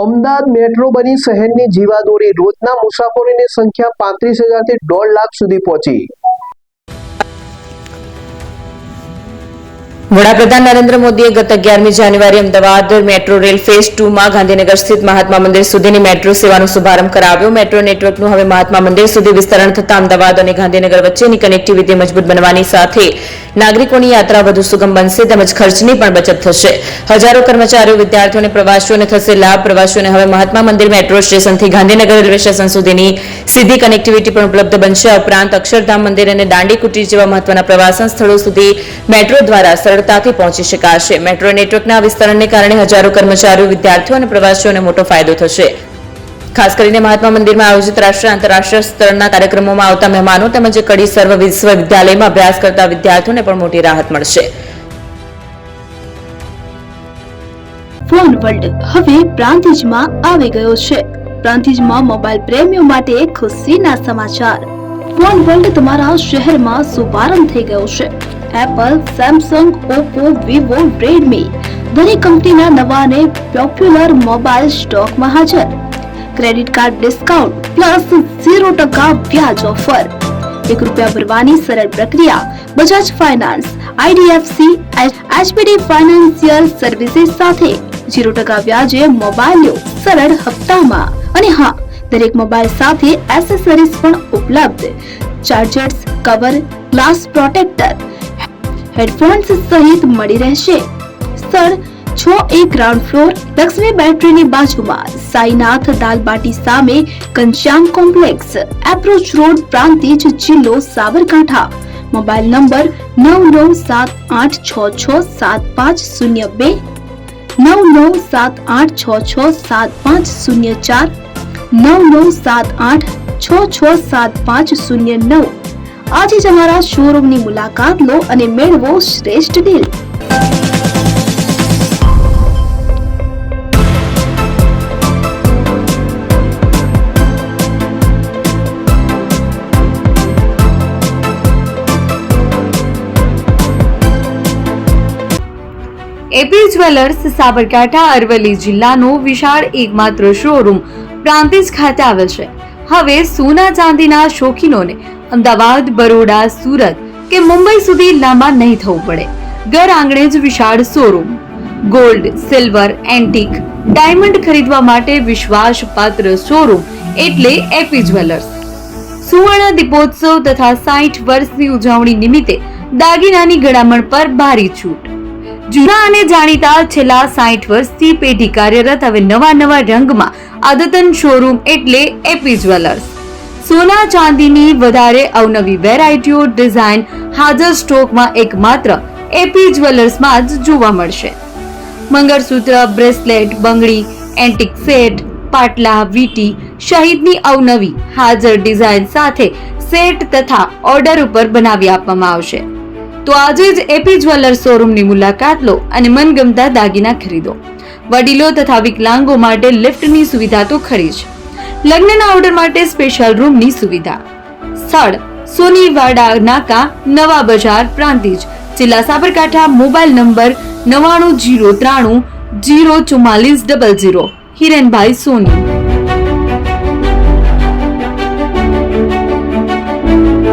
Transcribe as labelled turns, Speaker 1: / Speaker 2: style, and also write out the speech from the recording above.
Speaker 1: Ahmedabad metro બની શહેરની જીવાદોરી. રોજના મુસાફરોની સંખ્યા 35,000 થી 1.5 લાખ સુધી પહોંચી.
Speaker 2: વડાપ્રધાન નરેન્દ્ર મોદીએ ગત 11મી જાન્યુઆરી અમદાવાદ મેટ્રો રેલ ફેઝ 2 માં ગાંધીનગર સ્થિત મહાત્મા મંદિર સુધીની મેટ્રો સેવાનો શુભારંભ કરાવ્યો. મેટ્રો નેટવર્કનું હવે મહાત્મા મંદિર સુધી વિસ્તરણ થતા અમદાવાદ અને ગાંધીનગર વચ્ચેની કનેક્ટિવિટી મજબૂત બનવાની સાથે નાગરિકોની યાત્રા વધુ સુગમ બનશે તેમજ ખર્ચની પણ બચત થશે. હજારો કર્મચારીઓ, વિદ્યાર્થીઓ અને પ્રવાસીઓને થશે લાભ. પ્રવાસીઓને હવે મહાત્મા મંદિર મેટ્રો સ્ટેશનથી ગાંધીનગર રેલવે સ્ટેશન સુધીની સીધી કનેક્ટિવિટી પણ ઉપલબ્ધ બનશે. ઉપરાંત અક્ષરધામ મંદિર અને દાંડી કુટીર જેવા મહત્વના પ્રવાસન સ્થળો સુધી મેટ્રો દ્વારા સરળતાથી પહોંચી શકાશે. મેટ્રો નેટવર્કના વિસ્તરણને કારણે હજારો કર્મચારીઓ, વિદ્યાર્થીઓ અને પ્રવાસીઓને મોટો ફાયદો થશે. ખાસ કરીને મહાત્મા મંદિરમાં આયોજિત રાષ્ટ્રીય આંતરરાષ્ટ્રીય સ્તરના કાર્યક્રમોમાં આવતા મહેમાનો તેમજ કડી સર્વ વિશ્વવિદ્યાલયમાં અભ્યાસ કરતા વિદ્યાર્થીઓને પણ મોટી રાહત મળશે.
Speaker 3: ફોન વર્લ્ડ હવે પ્રાંતિજમાં આવી ગયો છે. પ્રાંતિજમાં મોબાઈલ પ્રેમીઓ માટે ખુશીના સમાચાર. ફોન વર્લ્ડ તમારા શહેરમાં શુભારંભ થઈ ગયો છે. Apple, Samsung, Oppo, Vivo, Redmi દરેક કંપનીના નવા અને પોપ્યુલર મોબાઈલ સ્ટોકમાં હાજર. ક્રેડિટ કાર્ડ ડિસ્કાઉન્ટ પ્લસ 0% વ્યાજ ઓફર. ₹1 ભરવાની સરળ પ્રક્રિયા. Bajaj finance, IDFC, HPD financial services સાથે 0% વ્યાજે મોબાઈલ લો સરળ હપ્તામાં. અને હા, દરેક મોબાઈલ સાથે એસેસરીઝ પણ ઉપલબ્ધ. Chargers, cover, glass protractor, headphones સહિત મળી રહેશે. સ્થળ 6A ગ્રાઉન્ડ ફ્લોર, લક્ષ્મી બેટરીની બાજુમાં, સાઈનાથ દાલબાટી સામે, Ghanshyam complex, approach road, Prantij, જિલ્લો સાબરકાંઠા. Mobile number 9978667502, 9978667504, 9978667509. આજે જ અમારા શોરૂમની મુલાકાત લો અને મેળવો શ્રેષ્ઠ deal.
Speaker 4: AP jewellers Sabarkantha Aravalli જિલ્લાનો વિશાળ એકમાત્ર શોરૂમ પ્રાંતિજ ખાતે આવેલ છે. હવે સોના ચાંદીના શોખીનોને અમદાવાદ, બરોડા, સુરત કે મુંબઈ સુધી લાંબા નહીં થવું પડે. ઘર આંગણે જ વિશાળ showroom. Gold, silver, antique, diamond ખરીદવા માટે વિશ્વાસપાત્ર શોરૂમ એટલે એપી જ્વેલર્સ. સુવર્ણ દીપોત્સવ તથા 60 વર્ષની ઉજવણી નિમિત્તે દાગીનાની ગળામણ પર ભારી છૂટ. જૂના અને જાણીતા છેલ્લા 60 વર્ષથી પેઢી કાર્યરત હવે નવા રંગમાં અદ્યતન શોરૂમ એટલે એપી જ્વેલર્સ. સોના ચાંદીની વધારે અવનવી વેરાયટીઓ, ડિઝાઇન હાજર સ્ટોકમાં એકમાત્ર એપી જ્વેલર્સમાં જ જોવા મળશે. મંગળસૂત્ર, બ્રેસલેટ, બંગડી, એન્ટિક સેટ, પાટલા, વીટી સહિતની અવનવી હાજર ડિઝાઇન સાથે સેટ તથા ઓર્ડર ઉપર બનાવી આપવામાં આવશે. તો આજે જ એપી જ્વેલર્સ શોરૂમની મુલાકાત લો અને મનગમતા દાગીના ખરીદો. વડીલો તથા વિકલાંગો માટે લિફ્ટની સુવિધા તો ખરી જ. લગ્નના ઓર્ડર માટે સ્પેશિયલ રૂમની સુવિધા. સ્થળ સોનીવાડા નાકા, નવા બજાર, પ્રાંતિજ, જિલ્લા સાબરકાંઠા. Mobile number 9903004400. હિરેનભાઈ સોની.